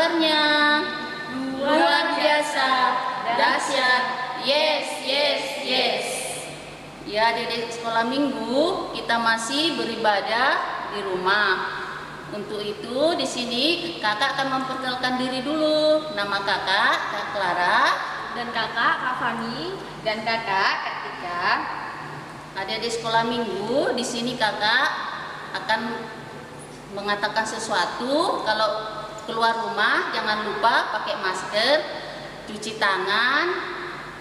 kabarnya? Luar biasa, dahsyat, yes, yes, yes. Ya, di sekolah minggu kita masih beribadah di rumah. Untuk itu di sini kakak akan memperkenalkan diri dulu. Nama kakak Kak Clara, dan kakak Kak Fani, dan kakak Kartika. Adik-adik sekolah minggu, di sini kakak akan mengatakan sesuatu. Kalau keluar rumah jangan lupa pakai masker, cuci tangan,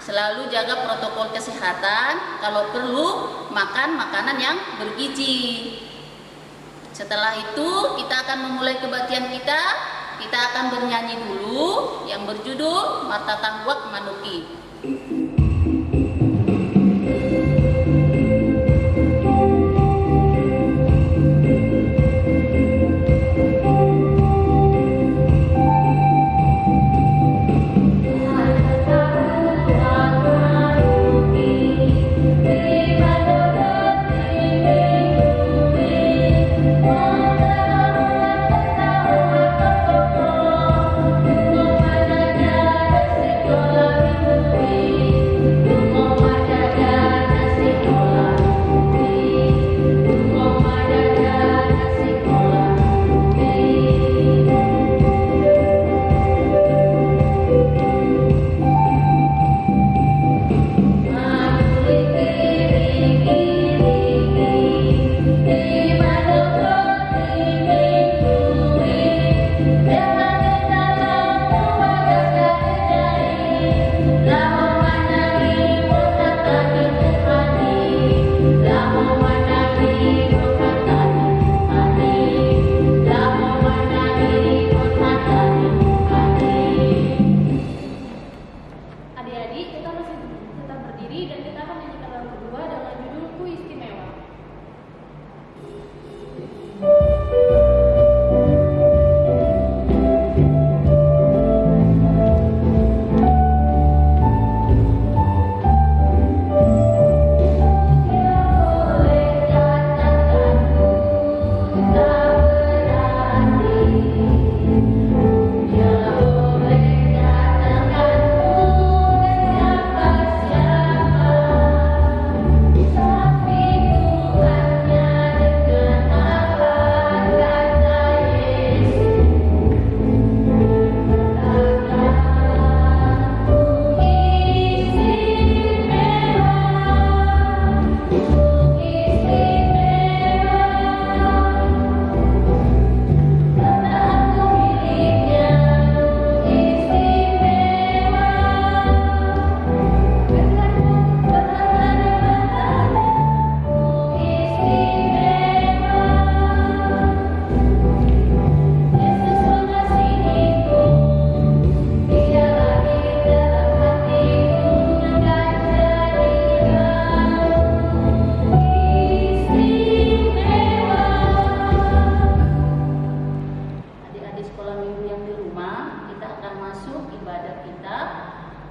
selalu jaga protokol kesehatan. Kalau perlu makan makanan yang bergizi. Setelah itu kita akan memulai kebaktian kita. Kita akan bernyanyi dulu yang berjudul Mata Tanggwak Manuki.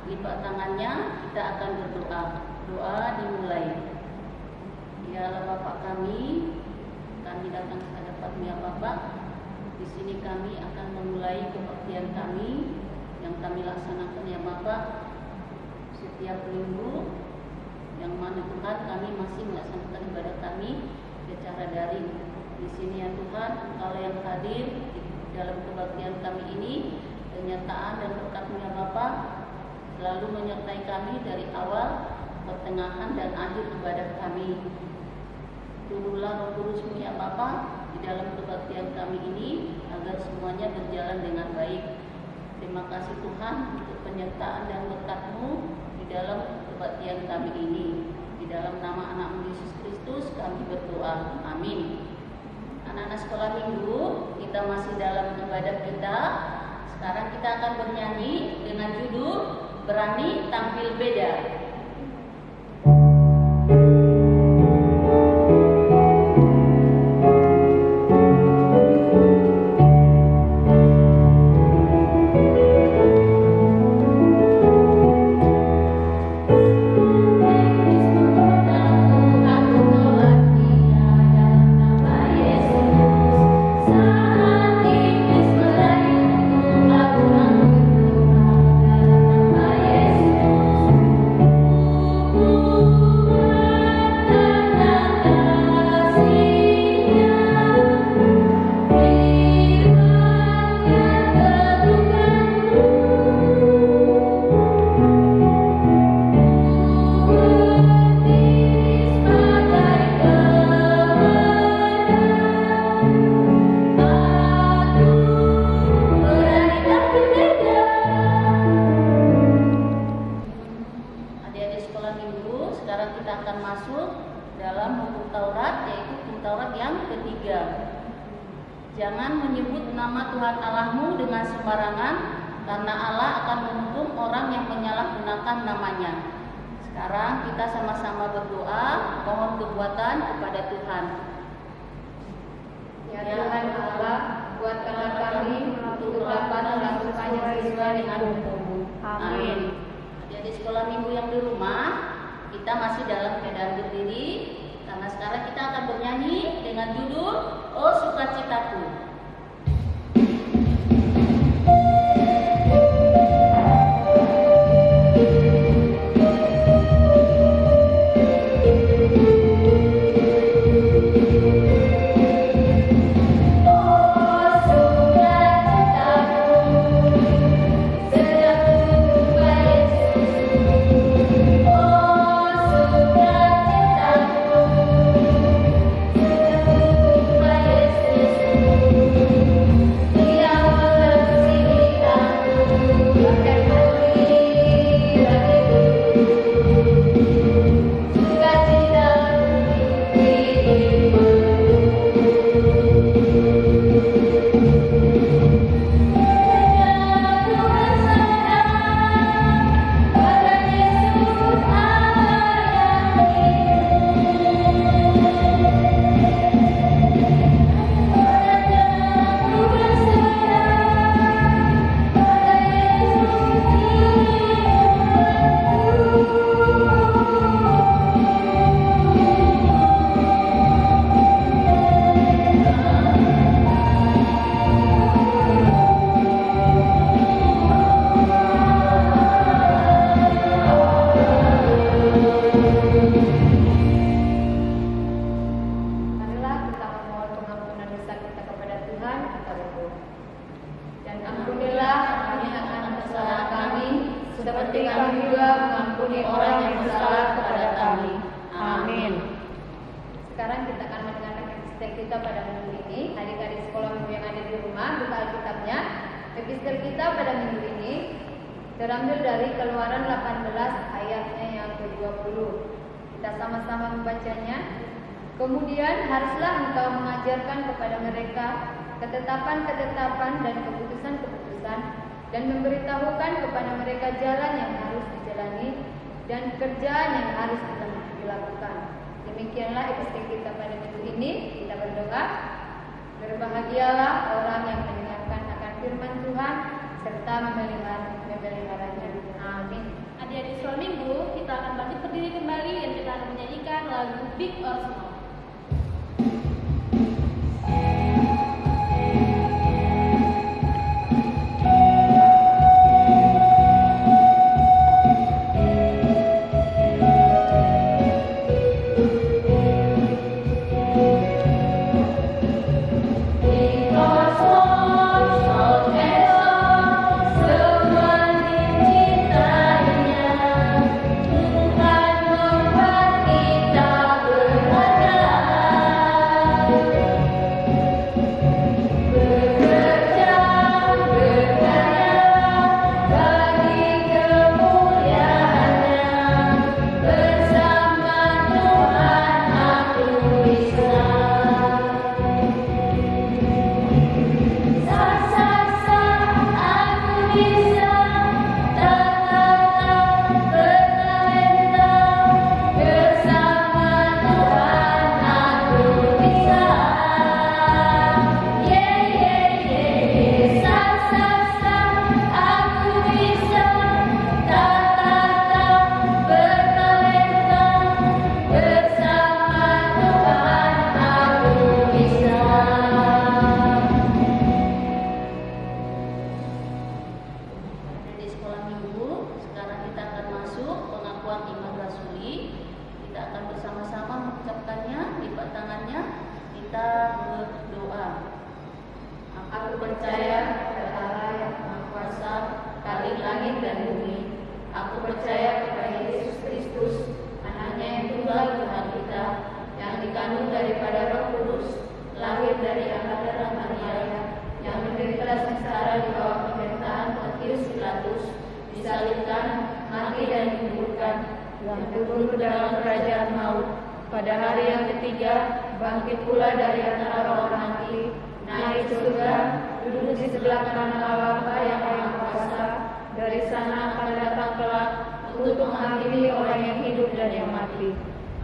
Lipat tangannya, kita akan berdoa. Doa dimulai. Ya Allah Bapa kami datang ke hadapan-Mu ya Bapa. Di sini kami akan memulai kebaktian kami yang kami laksanakan ya Bapa setiap minggu, yang mana Tuhan kami masih melaksanakan ibadah kami secara daring. Di sini ya Tuhan, Engkau yang hadir di dalam kebaktian kami ini, kenyataan dan berkat-Mu ya Bapa selalu menyertai kami dari awal, pertengahan, dan akhir ibadah kami. Turunlah Roh Kudus-Mu ya Bapa di dalam kebaktian kami ini agar semuanya berjalan dengan baik. Terima kasih Tuhan untuk penyertaan dan berkat-Mu di dalam kebaktian kami ini. Di dalam nama anak-Mu Yesus Kristus kami berdoa. Amin. Anak-anak sekolah minggu, kita masih dalam ibadah kita. Sekarang kita akan bernyanyi dengan judul Berani Tampil Beda. Saat iblis merayu nama Tuhan Allahmu dengan sembarangan, karena Allah akan menghukum orang yang menyalahgunakan namanya. Sekarang kita sama-sama berdoa, mohon kekuatan kepada Tuhan. Ya Tuhan Allah, buatkanlah kami untuk dapat melakukannya sesuai dengan hukum-Mu. Amin. Jadi sekolah minggu yang di rumah, kita masih dalam keadaan berdiri, karena sekarang kita akan bernyanyi dengan judul Oh Sukacitaku. Seperti kami juga mengampuni orang yang bersalah kepada kami. Amin. Sekarang kita akan mendengarkan epistel kita pada minggu ini. Adik-adik sekolah minggu yang ada di rumah, buka Alkitabnya. Epistel kita pada minggu ini terambil dari Keluaran 18 ayatnya yang ke-20. Kita sama-sama membacanya. Kemudian haruslah engkau mengajarkan kepada mereka ketetapan-ketetapan dan keputusan-keputusan, dan memberitahukan kepada mereka jalan yang harus dijalani dan kerjaan yang harus dilakukan. Demikianlah epistel kita pada minggu ini. Kita berdoa. Berbahagialah orang yang mendengarkan akan firman Tuhan serta memeliharanya. Amin. Adik-adik sekolah minggu, kita akan bangkit berdiri kembali dan kita akan menyanyikan lagu Big or Small. yang turun ke dalam kerajaan maut. Pada hari yang ketiga, bangkit pula dari antara orang mati, naik ke surga, duduk di sebelah kanan Allah yang Maha Kuasa. Dari sana akan datang kelak untuk menghakimi orang yang hidup dan yang mati.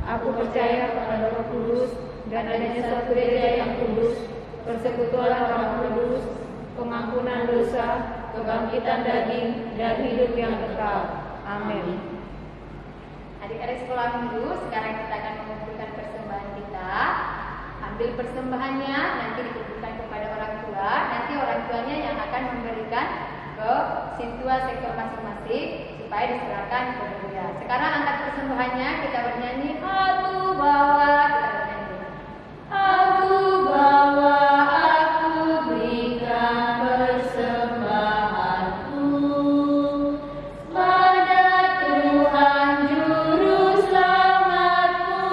Aku percaya kepada Roh Kudus dan adanya satu gereja yang kudus, persekutuan orang kudus, pengampunan dosa, kebangkitan daging, dan hidup yang kekal. Amin. Adik-adik sekolah minggu, sekarang kita akan mengumpulkan persembahan kita. Ambil persembahannya, nanti dikumpulkan kepada orang tua. Nanti orang tuanya yang akan memberikan ke siswa sektor masing-masing supaya diserahkan ke dia. Sekarang angkat persembahannya, kita bernyanyi aku bawa, kita bernyanyi aku bawa, aku berikan persembahanku pada Tuhan Juru Selamatku.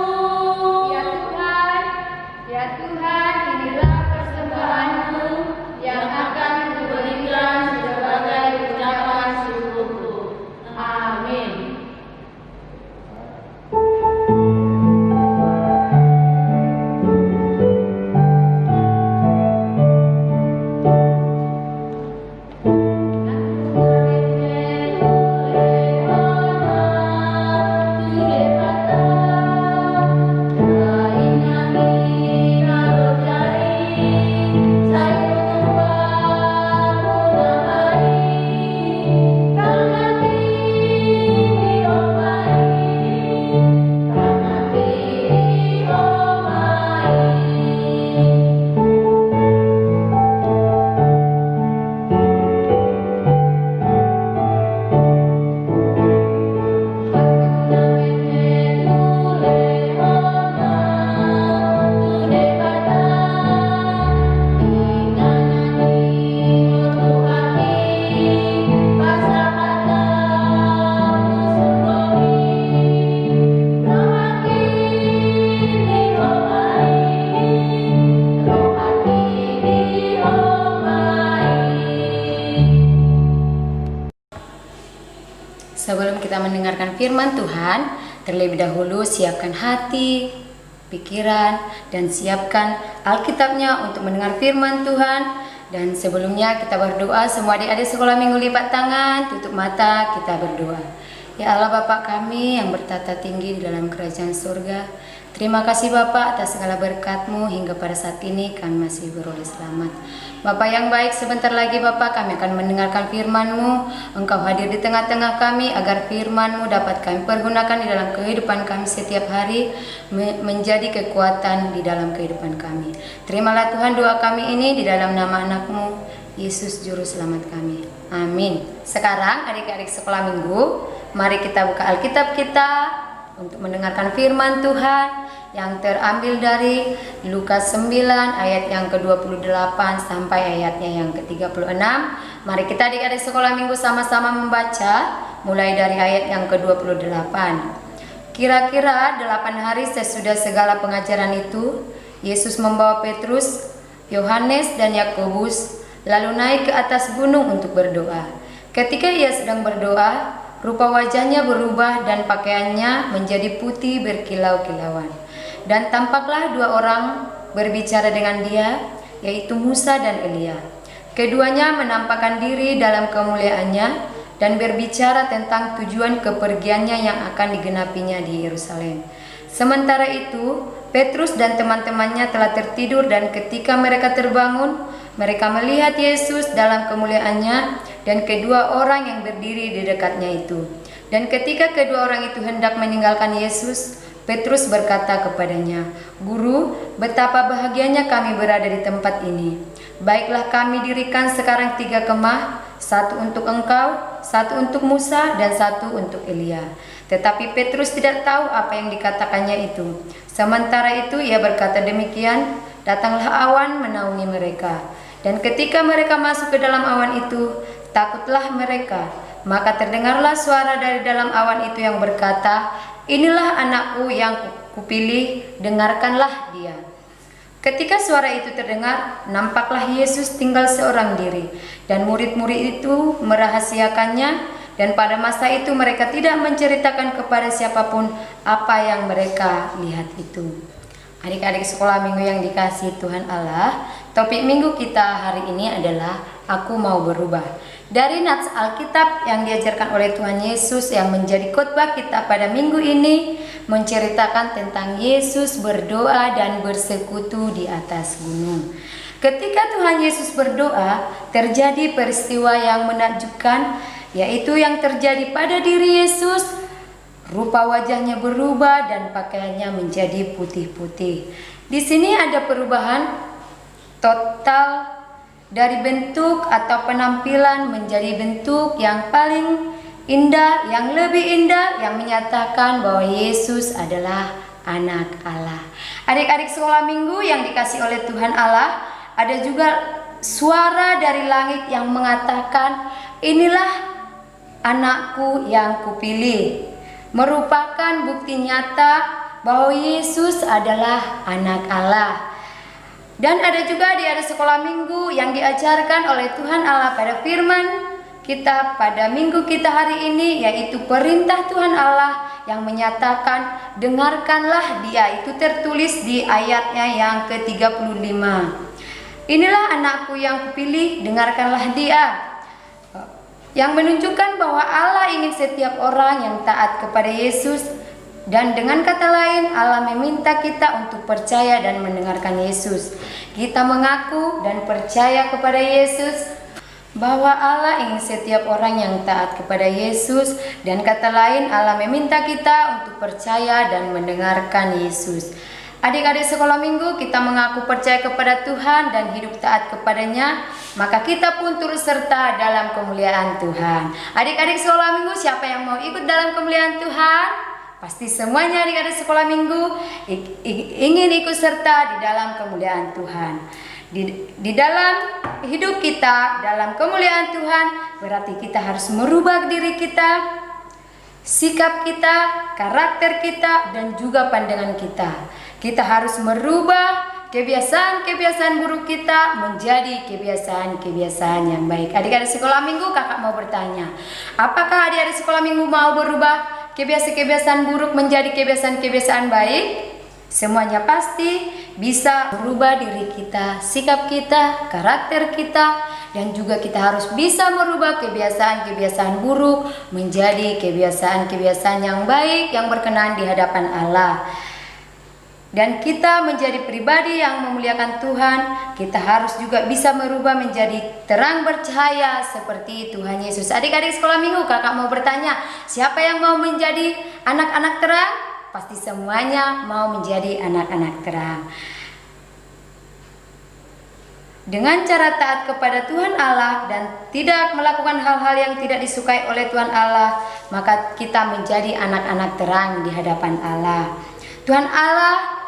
Ya Tuhan, inilah persembahanku yang akan kuberikan sebagai ucapan syukurku. Amin. Sebelum kita mendengarkan firman Tuhan, terlebih dahulu siapkan hati, pikiran, dan siapkan Alkitabnya untuk mendengar firman Tuhan. Dan sebelumnya kita berdoa. Semua adik-adik sekolah minggu lipat tangan, tutup mata, kita berdoa. Ya Allah Bapa kami yang bertata tinggi di dalam kerajaan surga, terima kasih Bapa atas segala berkat-Mu hingga pada saat ini kami masih beroleh selamat. Bapa yang baik, sebentar lagi Bapa kami akan mendengarkan firman-Mu. Engkau hadir di tengah-tengah kami agar firman-Mu dapat kami pergunakan di dalam kehidupan kami setiap hari, menjadi kekuatan di dalam kehidupan kami. Terimalah Tuhan doa kami ini di dalam nama anak-Mu, Yesus Juru Selamat kami. Amin. Sekarang adik-adik sekolah minggu, mari kita buka Alkitab kita untuk mendengarkan firman Tuhan yang terambil dari Lukas 9 ayat yang ke-28 sampai ayatnya yang ke-36. Mari kita adik-adik sekolah minggu sama-sama membaca mulai dari ayat yang ke-28. Kira-kira 8 hari sesudah segala pengajaran itu, Yesus membawa Petrus, Yohanes dan Yakobus lalu naik ke atas gunung untuk berdoa. Ketika ia sedang berdoa, rupa wajahnya berubah dan pakaiannya menjadi putih berkilau-kilauan. Dan tampaklah dua orang berbicara dengan dia, yaitu Musa dan Elia. Keduanya menampakkan diri dalam kemuliaannya dan berbicara tentang tujuan kepergiannya yang akan digenapinya di Yerusalem. Sementara itu, Petrus dan teman-temannya telah tertidur, dan ketika mereka terbangun, mereka melihat Yesus dalam kemuliaannya dan kedua orang yang berdiri di dekatnya itu. Dan ketika kedua orang itu hendak meninggalkan Yesus, Petrus berkata kepadanya, "Guru, betapa bahagianya kami berada di tempat ini. Baiklah kami dirikan sekarang 3 kemah, satu untuk engkau, satu untuk Musa, dan satu untuk Elia." Tetapi Petrus tidak tahu apa yang dikatakannya itu. Sementara itu ia berkata demikian, datanglah awan menaungi mereka. Dan ketika mereka masuk ke dalam awan itu, takutlah mereka. Maka terdengarlah suara dari dalam awan itu yang berkata, "Inilah anakku yang kupilih, dengarkanlah dia." Ketika suara itu terdengar, nampaklah Yesus tinggal seorang diri, dan murid-murid itu merahasiakannya, dan pada masa itu mereka tidak menceritakan kepada siapapun apa yang mereka lihat itu. Adik-adik sekolah minggu yang dikasihi Tuhan Allah, Topik minggu kita hari ini adalah Aku Mau Berubah. Dari nats Alkitab yang diajarkan oleh Tuhan Yesus yang menjadi khotbah kita pada minggu ini menceritakan tentang Yesus berdoa dan bersekutu di atas gunung. Ketika Tuhan Yesus berdoa, terjadi peristiwa yang menakjubkan, yaitu yang terjadi pada diri Yesus. Rupa wajahnya berubah dan pakaiannya menjadi putih-putih. Di sini ada perubahan total dari bentuk atau penampilan menjadi bentuk yang paling indah, yang lebih indah, yang menyatakan bahwa Yesus adalah anak Allah. Adik-adik sekolah minggu yang dikasih oleh Tuhan Allah, ada juga suara dari langit yang mengatakan, inilah anakku yang kupilih. Merupakan bukti nyata bahwa Yesus adalah anak Allah. Dan ada juga di sekolah minggu yang diajarkan oleh Tuhan Allah pada firman kita pada minggu kita hari ini, yaitu perintah Tuhan Allah yang menyatakan dengarkanlah dia. Itu tertulis di ayatnya yang ke-35. Inilah anakku yang kupilih, dengarkanlah dia. Yang menunjukkan bahwa Allah ingin setiap orang yang taat kepada Yesus. Dan dengan kata lain, Allah meminta kita untuk percaya dan mendengarkan Yesus. Kita mengaku dan percaya kepada Yesus bahwa Allah ingin setiap orang yang taat kepada Yesus. Dan kata lain, Allah meminta kita untuk percaya dan mendengarkan Yesus. Adik-adik sekolah minggu, kita mengaku percaya kepada Tuhan dan hidup taat kepadanya, maka kita pun turut serta dalam kemuliaan Tuhan. Adik-adik sekolah minggu, siapa yang mau ikut dalam kemuliaan Tuhan? Pasti semuanya adik-adik sekolah minggu ingin ikut serta di dalam kemuliaan Tuhan. Di dalam hidup kita, dalam kemuliaan Tuhan, berarti kita harus merubah diri kita, sikap kita, karakter kita, dan juga pandangan kita. Kita harus merubah kebiasaan-kebiasaan buruk kita menjadi kebiasaan-kebiasaan yang baik. Adik-adik sekolah minggu, kakak mau bertanya, apakah adik-adik sekolah minggu mau berubah kebiasaan-kebiasaan buruk menjadi kebiasaan-kebiasaan baik? Semuanya pasti bisa berubah diri kita, sikap kita, karakter kita, dan juga kita harus bisa merubah kebiasaan-kebiasaan buruk menjadi kebiasaan-kebiasaan yang baik yang berkenan di hadapan Allah. Dan kita menjadi pribadi yang memuliakan Tuhan, kita harus juga bisa merubah menjadi terang bercahaya seperti Tuhan Yesus. Adik-adik sekolah minggu, kakak mau bertanya, siapa yang mau menjadi anak-anak terang? Pasti semuanya mau menjadi anak-anak terang. Dengan cara taat kepada Tuhan Allah dan tidak melakukan hal-hal yang tidak disukai oleh Tuhan Allah, maka kita menjadi anak-anak terang di hadapan Allah. Tuhan Allah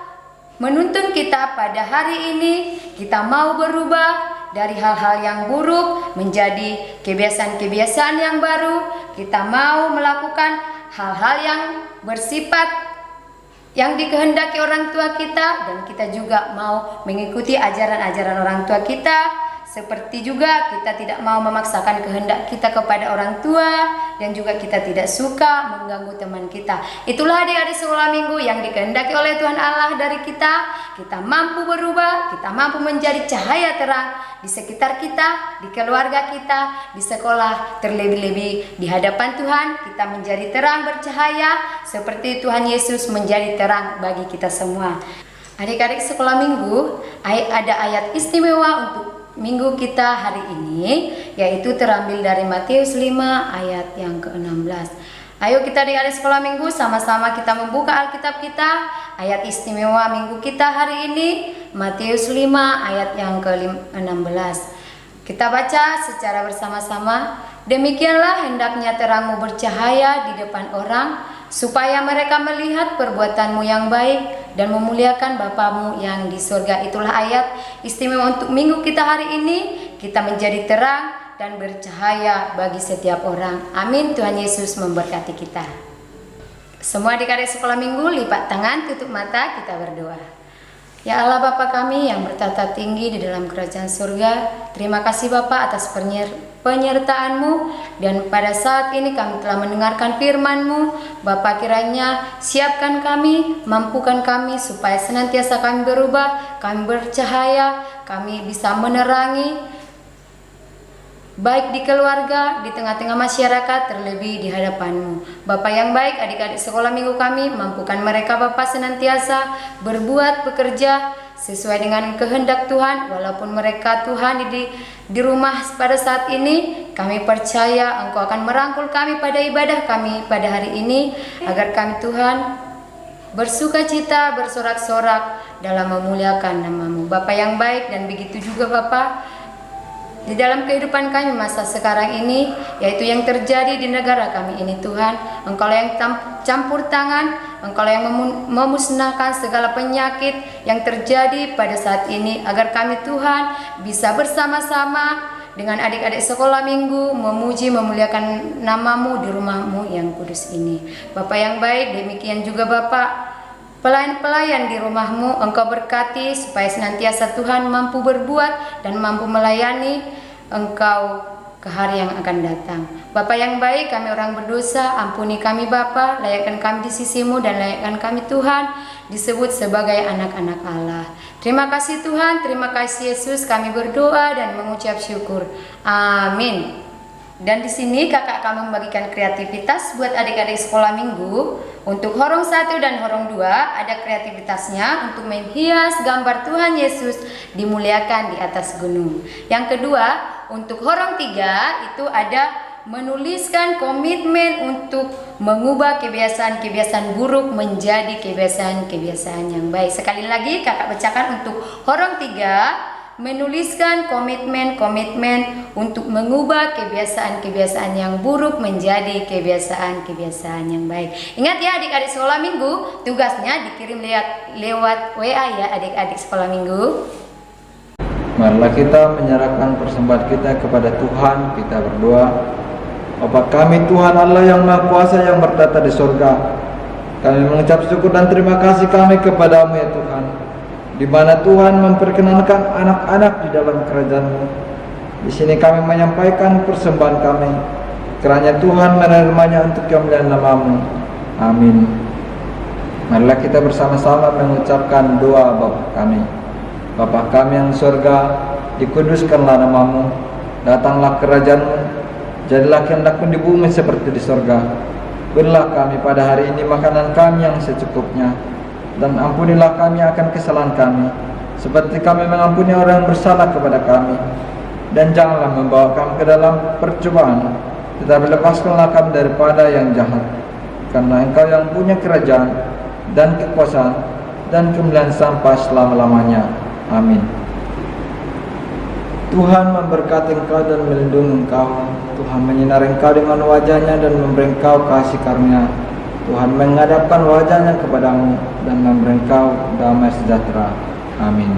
menuntun kita pada hari ini, kita mau berubah dari hal-hal yang buruk menjadi kebiasaan-kebiasaan yang baru. Kita mau melakukan hal-hal yang bersifat yang dikehendaki orang tua kita, dan kita juga mau mengikuti ajaran-ajaran orang tua kita. Seperti juga kita tidak mau memaksakan kehendak kita kepada orang tua, dan juga kita tidak suka mengganggu teman kita. Itulah adik-adik sekolah minggu yang dikehendaki oleh Tuhan Allah dari kita. Kita mampu berubah, kita mampu menjadi cahaya terang di sekitar kita, di keluarga kita, di sekolah, terlebih-lebih di hadapan Tuhan. Kita menjadi terang bercahaya seperti Tuhan Yesus menjadi terang bagi kita semua. Adik-adik sekolah minggu, ada ayat istimewa untuk minggu kita hari ini, yaitu terambil dari Matius 5 ayat yang ke-16. Ayo kita adik-adik sekolah minggu sama-sama kita membuka Alkitab kita. Ayat istimewa minggu kita hari ini Matius 5 ayat yang ke-16. Kita baca secara bersama-sama. Demikianlah hendaknya terangmu bercahaya di depan orang, supaya mereka melihat perbuatanmu yang baik dan memuliakan Bapamu yang di surga. Itulah ayat istimewa untuk minggu kita hari ini. Kita menjadi terang dan bercahaya bagi setiap orang. Amin. Tuhan Yesus memberkati kita. Semua adik-adik sekolah minggu, lipat tangan, tutup mata, kita berdoa. Ya Allah Bapa kami yang bertata tinggi di dalam kerajaan surga, terima kasih Bapa atas penyertaan-Mu, dan pada saat ini kami telah mendengarkan firman-Mu. Bapa, kiranya siapkan kami, mampukan kami supaya senantiasa kami berubah, kami bercahaya, kami bisa menerangi baik di keluarga, di tengah-tengah masyarakat, terlebih di hadapan-Mu. Bapak yang baik, adik-adik sekolah minggu kami, mampukan mereka Bapak senantiasa berbuat, bekerja sesuai dengan kehendak Tuhan. Walaupun mereka Tuhan di rumah pada saat ini, kami percaya Engkau akan merangkul kami pada ibadah kami pada hari ini, agar kami Tuhan bersukacita, bersorak-sorak dalam memuliakan nama-Mu. Bapak yang baik, dan begitu juga Bapak di dalam kehidupan kami masa sekarang ini, yaitu yang terjadi di negara kami ini Tuhan, Engkau yang campur tangan, Engkau yang memusnahkan segala penyakit yang terjadi pada saat ini, agar kami Tuhan bisa bersama-sama dengan adik-adik sekolah minggu memuji memuliakan nama-Mu di rumah-Mu yang kudus ini. Bapak yang baik, demikian juga Bapak pelayan-pelayan di rumah-Mu, Engkau berkati supaya senantiasa Tuhan mampu berbuat dan mampu melayani Engkau ke hari yang akan datang. Bapak yang baik, kami orang berdosa, ampuni kami Bapa, layakkan kami di sisi-Mu dan layakkan kami Tuhan disebut sebagai anak-anak Allah. Terima kasih Tuhan, terima kasih Yesus, kami berdoa dan mengucap syukur. Amin. Dan di sini kakak akan membagikan kreativitas buat adik-adik sekolah minggu. Untuk horong 1 dan horong 2 ada kreativitasnya untuk menghias gambar Tuhan Yesus dimuliakan di atas gunung. Yang kedua, untuk horong 3 itu ada menuliskan komitmen untuk mengubah kebiasaan-kebiasaan buruk menjadi kebiasaan-kebiasaan yang baik. Sekali lagi kakak bacakan untuk horong 3, menuliskan komitmen untuk mengubah kebiasaan-kebiasaan yang buruk menjadi kebiasaan-kebiasaan yang baik. Ingat ya adik-adik sekolah minggu, tugasnya dikirim lewat WA ya adik-adik sekolah minggu. Marilah kita menyerahkan persembahan kita kepada Tuhan. Kita berdoa. Bapa kami Tuhan Allah yang Maha Kuasa yang bertata di surga, kami mengucap syukur dan terima kasih kami kepada-Mu ya Tuhan, di mana Tuhan memperkenankan anak-anak di dalam kerajaan-Mu. Di sini kami menyampaikan persembahan kami, kiranya Tuhan menerimanya untuk kemuliaan nama-Mu. Amin. Marilah kita bersama-sama mengucapkan doa Bapa kami. Bapa kami yang di surga, dikuduskanlah nama-Mu, datanglah kerajaan-Mu, jadilah kehendak-Mu di bumi seperti di surga. Berilah kami pada hari ini makanan kami yang secukupnya, dan ampunilah kami akan kesalahan kami, seperti kami mengampuni orang yang bersalah kepada kami. Dan janganlah membawa kami ke dalam percobaan, tetapi lepaskanlah kami daripada yang jahat. Karena Engkau yang punya kerajaan dan kekuasaan dan kemuliaan sampai selama-lamanya. Amin. Tuhan memberkati engkau dan melindungi engkau. Tuhan menyinari engkau dengan wajah-Nya dan memberi engkau kasih karunia. Tuhan menghadapkan wajah-Nya kepadamu dan memberi engkau damai sejahtera. Amin.